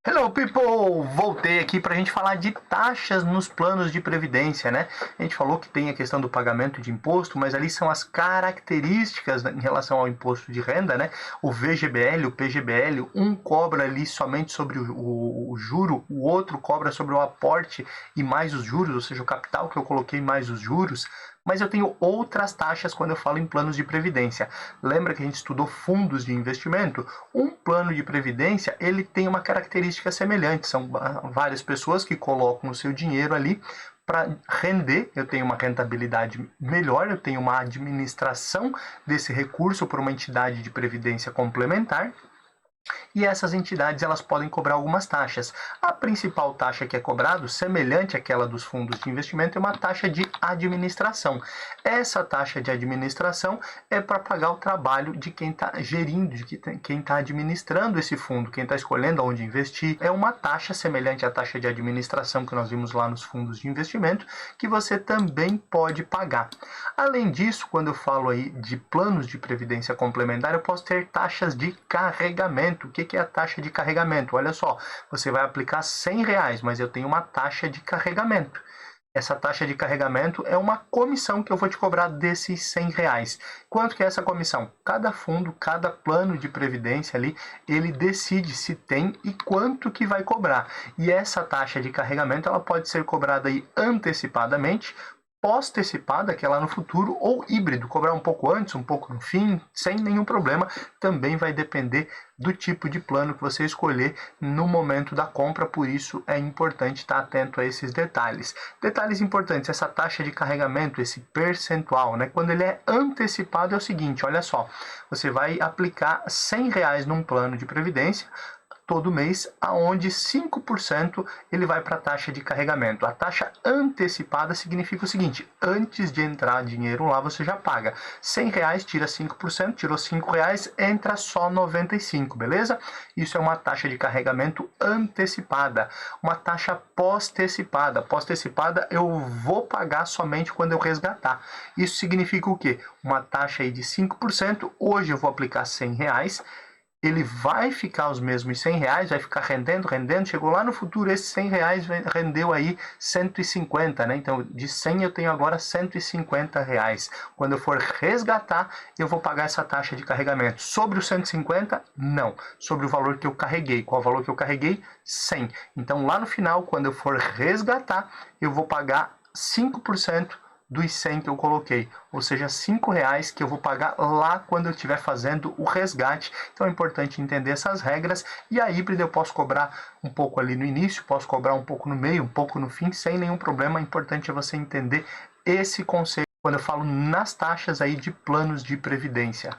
Hello people! Voltei aqui para a gente falar de taxas nos planos de previdência, né? A gente falou que tem a questão do pagamento de imposto, mas ali são as características em relação ao imposto de renda, né? O VGBL, o PGBL, um cobra ali somente sobre o juro, o outro cobra sobre o aporte e mais os juros, ou seja, o capital que eu coloquei mais os juros. Mas eu tenho outras taxas quando eu falo em planos de previdência. Lembra que a gente estudou fundos de investimento? Um plano de previdência, ele tem uma característica semelhante. São várias pessoas que colocam o seu dinheiro ali para render. Eu tenho uma rentabilidade melhor, eu tenho uma administração desse recurso por uma entidade de previdência complementar. E essas entidades elas podem cobrar algumas taxas. A principal taxa que é cobrado, semelhante àquela dos fundos de investimento, é uma taxa de administração. Essa taxa de administração é para pagar o trabalho de quem está gerindo, de quem está administrando esse fundo, quem está escolhendo onde investir. É uma taxa semelhante à taxa de administração que nós vimos lá nos fundos de investimento, que você também pode pagar. Além disso, quando eu falo aí de planos de previdência complementar, eu posso ter taxas de carregamento. O que é a taxa de carregamento? Olha só, você vai aplicar R$100, mas eu tenho uma taxa de carregamento. Essa taxa de carregamento é uma comissão que eu vou te cobrar desses R$100. Quanto que é essa comissão? Cada fundo, cada plano de previdência ali, ele decide se tem e quanto que vai cobrar. E essa taxa de carregamento, ela pode ser cobrada aí antecipadamente, pós-antecipada, que é lá no futuro, ou híbrido, cobrar um pouco antes, um pouco no fim, sem nenhum problema. Também vai depender do tipo de plano que você escolher no momento da compra, por isso é importante estar atento a esses detalhes. Detalhes importantes, essa taxa de carregamento, esse percentual, né? Quando ele é antecipado é o seguinte, olha só, você vai aplicar R$100 num plano de previdência, todo mês, aonde 5% ele vai para a taxa de carregamento. A taxa antecipada significa o seguinte, antes de entrar dinheiro lá, você já paga R$100, tira 5%, tirou R$5, entra só 95, beleza? Isso é uma taxa de carregamento antecipada. Uma taxa pós-antecipada. Pós-antecipada eu vou pagar somente quando eu resgatar. Isso significa o quê? Uma taxa aí de 5%, hoje eu vou aplicar R$100, ele vai ficar os mesmos R$100, vai ficar rendendo, chegou lá no futuro, esses R$100 rendeu aí 150, né? Então, de 100 eu tenho agora R$150. Quando eu for resgatar, eu vou pagar essa taxa de carregamento. Sobre os 150, não. Sobre o valor que eu carreguei. Qual o valor que eu carreguei? 100. Então, lá no final, quando eu for resgatar, eu vou pagar 5% dos 100 que eu coloquei, ou seja, R$5 que eu vou pagar lá quando eu estiver fazendo o resgate. Então é importante entender essas regras. E a híbrida eu posso cobrar um pouco ali no início, posso cobrar um pouco no meio, um pouco no fim, sem nenhum problema. O importante é você entender esse conceito quando eu falo nas taxas aí de planos de previdência.